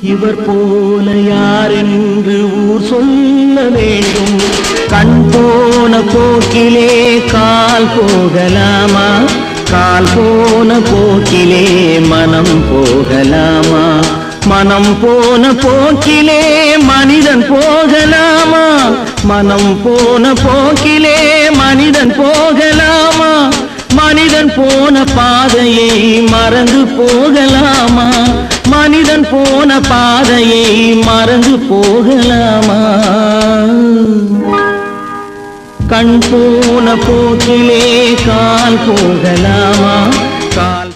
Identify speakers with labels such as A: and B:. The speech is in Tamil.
A: இவர் போல யாரென்று ஊர் சொல்ல வேண்டும். கண் போன போக்கிலே கால் போகலாமா, கால் போன போக்கிலே மனம் போகலாமா, மனம் போன போக்கிலே மனிதன் போகலாமா, மனம் போன போக்கிலே மனிதன் போகலாமா, மனிதன் போன பாதையை மறந்து போகலாமா, மனிதன் போன பாதையை மறந்து போகலாமா. கண் போன போக்கிலே கால் போகலாமா, கால்